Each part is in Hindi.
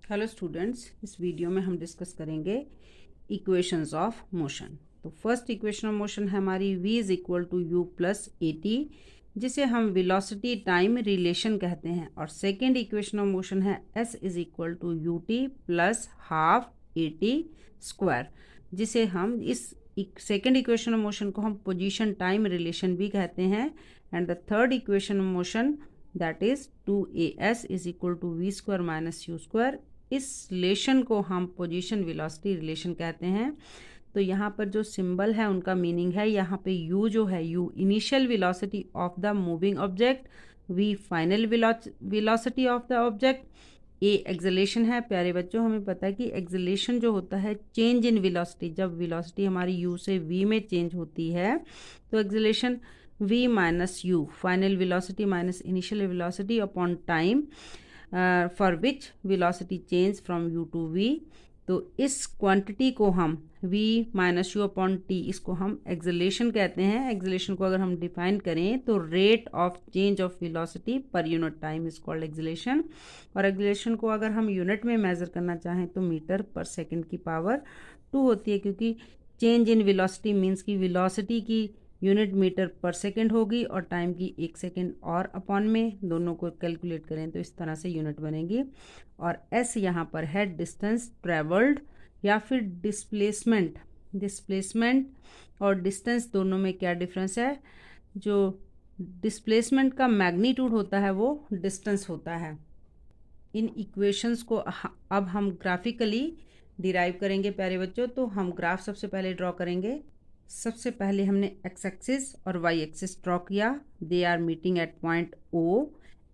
हेलो स्टूडेंट्स, इस वीडियो में हम डिस्कस करेंगे इक्वेशंस ऑफ मोशन। तो फर्स्ट इक्वेशन ऑफ मोशन है हमारी v is equal to u plus a t, जिसे हम वेलोसिटी टाइम रिलेशन कहते हैं। और सेकेंड इक्वेशन ऑफ मोशन है s is equal to u t plus half a t square, जिसे हम इस सेकेंड इक्वेशन ऑफ मोशन को हम पोजीशन टाइम रिलेशन भी कहते हैं। And the third equation of motion that is 2as is equal to v square minus u square, इस रिलेशन को हम पोजीशन वेलोसिटी रिलेशन कहते हैं। तो यहाँ पर जो सिंबल है उनका मीनिंग है, यहाँ पे u जो है u initial velocity of the moving object, v final velocity of the object, A acceleration है। प्यारे बच्चों, हमें पता है कि एक्सेलेरेशन जो होता है चेंज इन वेलोसिटी, जब वेलोसिटी हमारी u से v में चेंज होती है तो acceleration v minus u final velocity minus initial velocity upon time for which velocity change from u to v। तो इस क्वांटिटी को हम v minus u upon t, इसको हम एक्सेलेरेशन कहते हैं। एक्सेलेरेशन को अगर हम डिफाइन करें तो rate of change of velocity per unit time is called acceleration. और एक्सेलेरेशन को अगर हम यूनिट में मेजर करना चाहें तो मीटर पर सेकंड की पावर 2 होती है, क्योंकि चेंज इन वेलोसिटी मीन्स की वेलोसिटी की यूनिट मीटर पर सेकंड होगी और टाइम की 1 सेकंड, और अपॉन में दोनों को कैलकुलेट करें तो इस तरह से यूनिट बनेगी। और एस यहाँ पर है डिस्टेंस ट्रेवल्ड या फिर डिस्प्लेसमेंट। डिस्प्लेसमेंट और डिस्टेंस दोनों में क्या डिफरेंस है? जो डिस्प्लेसमेंट का मैग्नीट्यूड होता है वो डिस्टेंस होता है। इन इक्वेशंस को अब हम ग्राफिकली डिराइव करेंगे प्यारे बच्चों। तो हम ग्राफ सबसे पहले ड्रॉ करेंगे। सबसे पहले हमने एक्स एक्सिस और वाई एक्सिस ड्रॉ किया, they are meeting at point O.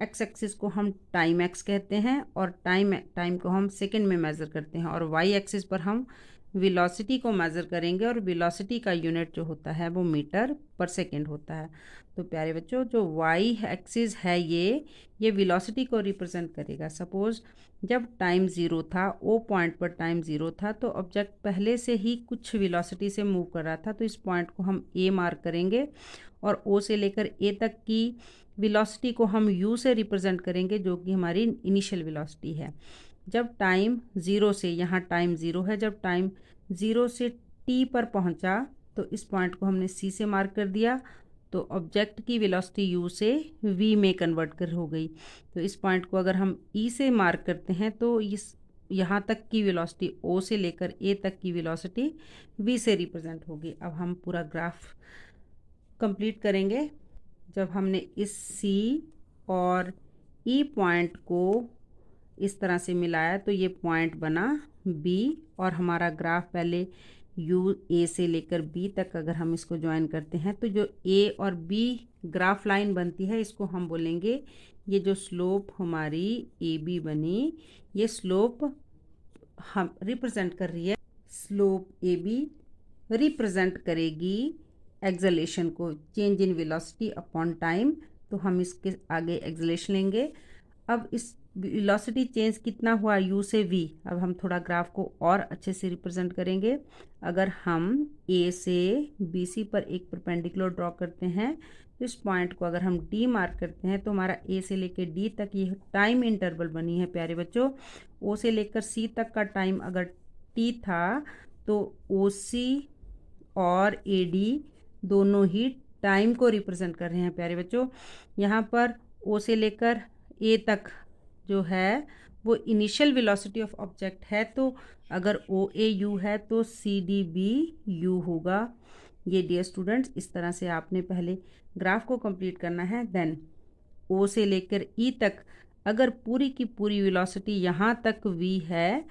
X axis को हम टाइम एक्स कहते हैं और टाइम को हम सेकंड में मेज़र करते हैं, और वाई एक्सिस पर हम वेलोसिटी को मेज़र करेंगे और वेलोसिटी का यूनिट जो होता है वो मीटर पर सेकंड होता है। तो प्यारे बच्चों, जो वाई एक्सिस है ये वेलोसिटी को रिप्रेजेंट करेगा। सपोज जब टाइम ज़ीरो था, ओ पॉइंट पर टाइम ज़ीरो था, तो ऑब्जेक्ट पहले से ही कुछ वेलोसिटी से मूव कर रहा था, तो इस पॉइंट को हम ए मार्क करेंगे और ओ से लेकर ए तक की वेलोसिटी को हम यू से रिप्रेजेंट करेंगे, जो कि हमारी इनिशियल वेलोसिटी है। जब टाइम ज़ीरो से, यहाँ टाइम ज़ीरो है, जब टाइम ज़ीरो से टी पर पहुँचा तो इस पॉइंट को हमने सी से मार्क कर दिया, तो ऑब्जेक्ट की वेलोसिटी u से v में कन्वर्ट कर हो गई। तो इस पॉइंट को अगर हम e से मार्क करते हैं तो इस यहाँ तक की वेलोसिटी o से लेकर a तक की वेलोसिटी v से रिप्रेजेंट होगी। अब हम पूरा ग्राफ कंप्लीट करेंगे। जब हमने इस c और e पॉइंट को इस तरह से मिलाया तो ये पॉइंट बना b, और हमारा ग्राफ पहले यू ए से लेकर बी तक अगर हम इसको ज्वाइन करते हैं तो जो ए और बी ग्राफ लाइन बनती है इसको हम बोलेंगे, ये जो स्लोप हमारी ए बी बनी, ये स्लोप हम रिप्रेजेंट कर रही है। स्लोप ए बी रिप्रेजेंट करेगी एक्सेलेरेशन को, change in velocity upon time. तो हम इसके आगे एक्सेलेरेशन लेंगे। अब इस वेलोसिटी चेंज कितना हुआ u से v। अब हम थोड़ा ग्राफ को और अच्छे से रिप्रेजेंट करेंगे। अगर हम a से bc पर एक परपेंडिकुलर ड्रॉ करते हैं तो इस पॉइंट को अगर हम d मार्क करते हैं तो हमारा a से लेकर d तक ये टाइम इंटरवल बनी है प्यारे बच्चों। o से लेकर c तक का टाइम अगर t था तो oc और ad दोनों ही टाइम को रिप्रेजेंट कर रहे हैं प्यारे बच्चों। यहाँ पर o से लेकर a तक जो है वो इनिशियल वेलोसिटी ऑफ ऑब्जेक्ट है, तो अगर ओ ए यू है तो सी डी बी यू होगा। ये डियर स्टूडेंट्स, इस तरह से आपने पहले ग्राफ को कंप्लीट करना है। देन ओ से लेकर ई तक अगर पूरी की पूरी वेलोसिटी यहाँ तक वी है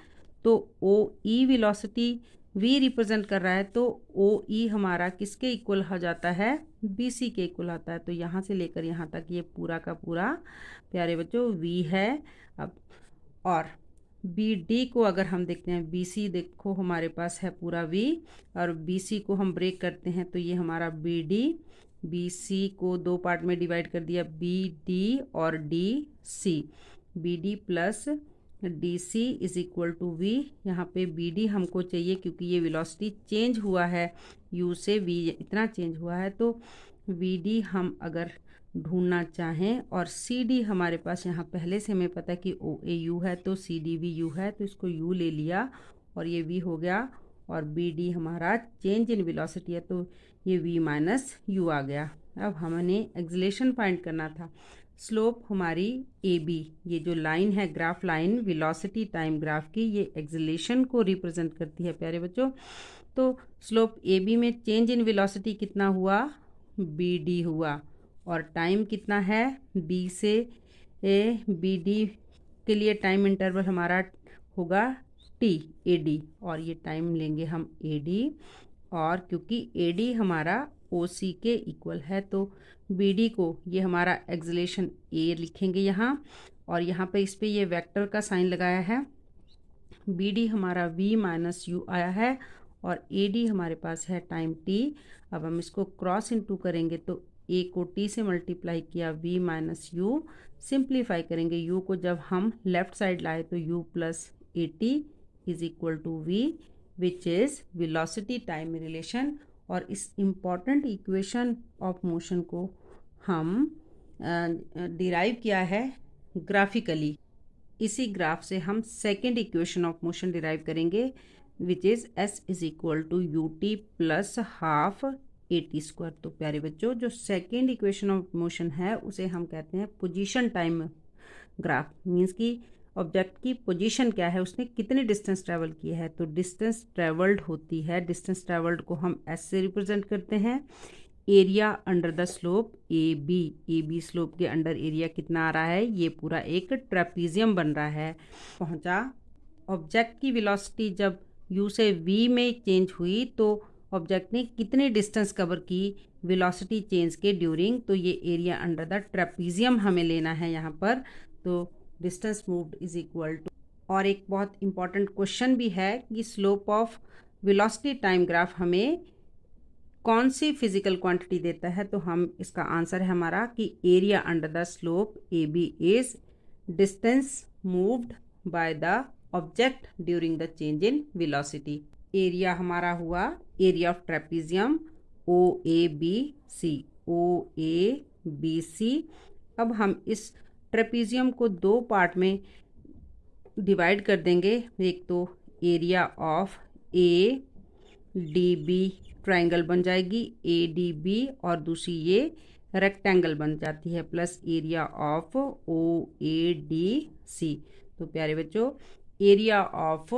तो ओ ई वेलोसिटी वी रिप्रेजेंट कर रहा है, तो ओ ई हमारा किसके इक्वल हो जाता है? बी सी के इक्वल आता है। तो यहाँ से लेकर यहाँ तक ये पूरा का पूरा प्यारे बच्चों वी है। अब और बी डी को अगर हम देखते हैं, बी सी देखो हमारे पास है पूरा वी, और बी सी को हम ब्रेक करते हैं तो ये हमारा बी डी। बी सी को दो पार्ट में डिवाइड कर दिया, बी डी और D C. B D plus D C is equal to v. यहाँ पे बी डी हमको चाहिए क्योंकि ये वेलोसिटी चेंज हुआ है, यू से वी इतना चेंज हुआ है, तो वी डी हम अगर ढूंढना चाहें और सी डी हमारे पास यहाँ पहले से हमें पता है कि ओ ए यू है तो सी डी भी यू है, तो इसको यू ले लिया और ये वी हो गया, और बी डी हमारा चेंज इन वेलोसिटी है तो ये वी माइनस यू आ गया। अब हमने एक्सेलरेशन फाइंड करना था। स्लोप हमारी ए बी, ये जो लाइन है graph line velocity time graph की, ये एक्सेलरेशन को रिप्रेजेंट करती है प्यारे बच्चों। तो स्लोप ए बी में चेंज इन वेलोसिटी कितना हुआ, बी डी हुआ, और टाइम कितना है, बी से बी डी के लिए टाइम इंटरवल हमारा होगा टी ए डी, और ये टाइम लेंगे हम ए डी, और क्योंकि ए डी हमारा ओ सी के इक्वल है तो बी डी को ये हमारा एक्सेलरेशन ए लिखेंगे यहाँ, और यहाँ पे इस पर ये वेक्टर का साइन लगाया है। बी डी हमारा वी माइनस यू आया है और ए डी हमारे पास है टाइम टी। अब हम इसको क्रॉस इनटू करेंगे तो ए को टी से मल्टीप्लाई किया वी माइनस यू, सिंप्लीफाई करेंगे यू को जब हम लेफ्ट साइड लाए तो u plus a t is equal to v, which is velocity time relation. और इस इम्पॉर्टेंट इक्वेशन ऑफ मोशन को हम डिराइव किया है ग्राफिकली। इसी ग्राफ से हम second equation of motion derive करेंगे, which is s is equal to u t plus half a t square. तो प्यारे बच्चों, जो सेकेंड इक्वेशन ऑफ मोशन है उसे हम कहते हैं पोजीशन टाइम ग्राफ। मीन्स कि ऑब्जेक्ट की पोजीशन क्या है, उसने कितनी डिस्टेंस ट्रैवल की है। तो डिस्टेंस ट्रैवल्ड होती है, डिस्टेंस ट्रैवल्ड को हम एस से रिप्रेजेंट करते हैं। Area under the slope A B slope के अंडर एरिया कितना आ रहा है, ये पूरा एक ट्रेपीजियम बन रहा है। पहुंचा ऑब्जेक्ट की वेलोसिटी जब यू से वी में चेंज हुई तो ऑब्जेक्ट ने कितनी डिस्टेंस कवर की वेलोसिटी चेंज के ड्यूरिंग, तो ये एरिया अंडर द ट्रेपीजियम हमें लेना है यहाँ पर। तो distance moved is equal to, और एक बहुत इंपॉर्टेंट क्वेश्चन भी है कि slope of velocity time graph हमें कौन सी फिजिकल क्वांटिटी देता है। तो हम इसका आंसर है हमारा कि area under the slope A B is distance moved by the object during the change in velocity. Area हमारा हुआ area of trapezium O A B C, O A B C. अब हम इस ट्रेपीजियम को दो पार्ट में डिवाइड कर देंगे। एक तो area of A D B triangle बन जाएगी ए डी बी, और दूसरी ये रेक्टेंगल बन जाती है, plus area of O A D C. तो प्यारे बच्चों, एरिया ऑफ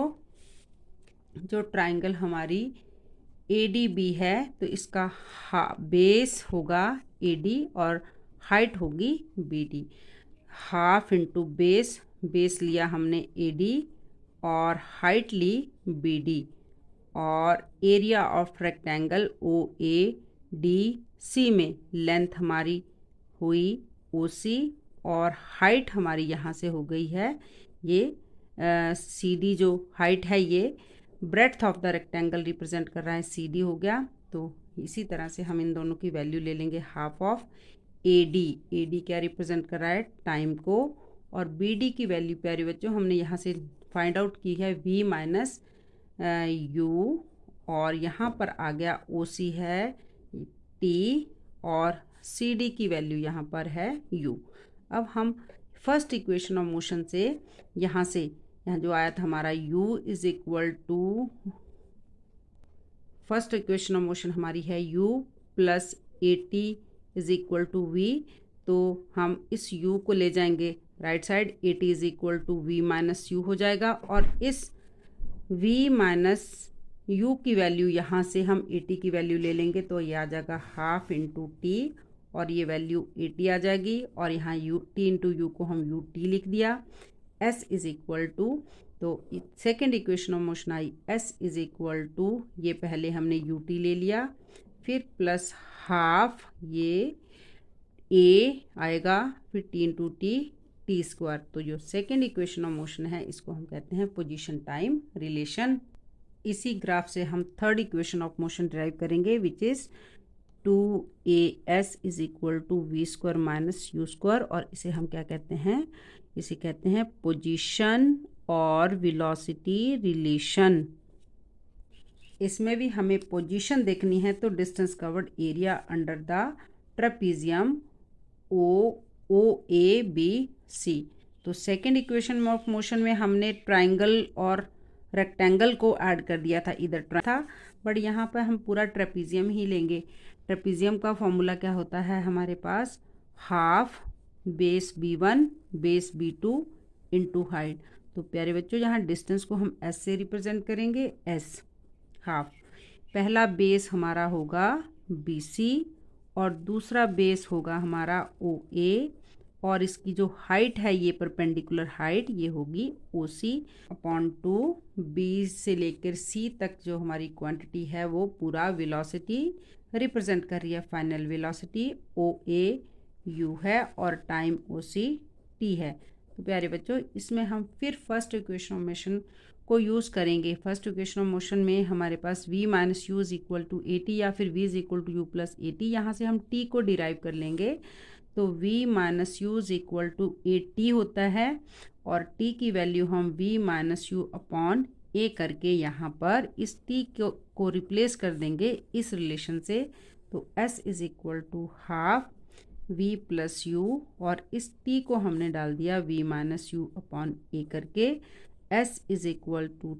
जो ट्राइंगल हमारी ए डी बी है तो इसका बेस होगा ए डी और हाइट होगी B D. Half into base, base लिया हमने ए डी और हाइट ली बी डी, और area of rectangle O A D C में लेंथ हमारी हुई ओ सी, और हाइट हमारी यहाँ से हो गई है ये सी डी। जो हाइट है ये breadth of the rectangle represent कर रहा है, सी डी हो गया। तो इसी तरह से हम इन दोनों की वैल्यू ले लेंगे। हाफ ऑफ ए डी क्या रिप्रेजेंट कर रहा है, टाइम को, और बी डी की वैल्यू प्यारे बच्चों हमने यहाँ से फाइंड आउट की है वी माइनस यू, और यहाँ पर आ गया ओ सी है टी, और सी डी की वैल्यू यहाँ पर है यू। अब हम फर्स्ट इक्वेशन ऑफ मोशन से यहाँ जो आया था हमारा u is equal to, first equation of motion हमारी है u plus a t is equal to v. तो हम इस u को ले जाएंगे right side, a t is equal to v minus u हो जाएगा, और इस v माइनस यू की वैल्यू यहाँ से हम ए टी की वैल्यू ले लेंगे तो ये आ जाएगा हाफ इंटू टी, और ये वैल्यू ए टी आ जाएगी, और यहाँ यू टी इंटू यू को हम यू टी लिख दिया। s इज इक्वल टू, तो सेकेंड इक्वेशन ऑफ मोशन आई s इज इक्वल टू, ये पहले हमने यू टी ले लिया, फिर प्लस हाफ ये a आएगा, फिर टी इंटू टी स्क्वायर। तो जो सेकेंड इक्वेशन ऑफ मोशन है इसको हम कहते हैं पोजीशन टाइम रिलेशन। इसी ग्राफ से हम third equation of motion derive करेंगे, which is 2as is equal to v square minus u square, और इसे हम क्या कहते हैं, इसे कहते हैं पोजीशन और वेलोसिटी रिलेशन। इसमें भी हमें पोजीशन देखनी है तो distance covered area under the trapezium OABC। तो सेकेंड इक्वेशन ऑफ मोशन में हमने ट्राइंगल और रेक्टेंगल को ऐड कर दिया था, इधर था, बट यहाँ पर हम पूरा ट्रेपीजियम ही लेंगे। ट्रेपीजियम का फॉर्मूला क्या होता है हमारे पास, half base B1 base B2 into height. तो प्यारे बच्चों यहाँ डिस्टेंस को हम S से रिप्रेजेंट करेंगे, S हाफ। पहला बेस हमारा होगा BC और दूसरा बेस होगा हमारा OA और इसकी जो हाइट है ये परपेंडिकुलर हाइट ये होगी OC अपॉन 2। B से लेकर C तक जो हमारी क्वांटिटी है वो पूरा वेलोसिटी रिप्रेजेंट कर रही है। फाइनल वेलोसिटी OAU है और टाइम OC T है। तो प्यारे बच्चों इसमें हम फिर फर्स्ट इक्वेशन ऑफ मोशन को यूज़ करेंगे। फर्स्ट इक्वेशन ऑफ मोशन में हमारे पास v minus u is equal to AT या फिर v is equal to u plus AT। यहाँ से हम t को डिराइव कर लेंगे, तो v minus u is equal to AT होता है और t की वैल्यू हम v minus u upon a करके यहाँ पर इस t को रिप्लेस कर देंगे इस रिलेशन से। तो s is equal to half v plus u और इस t को हमने डाल दिया v minus u upon a करके। s is equal to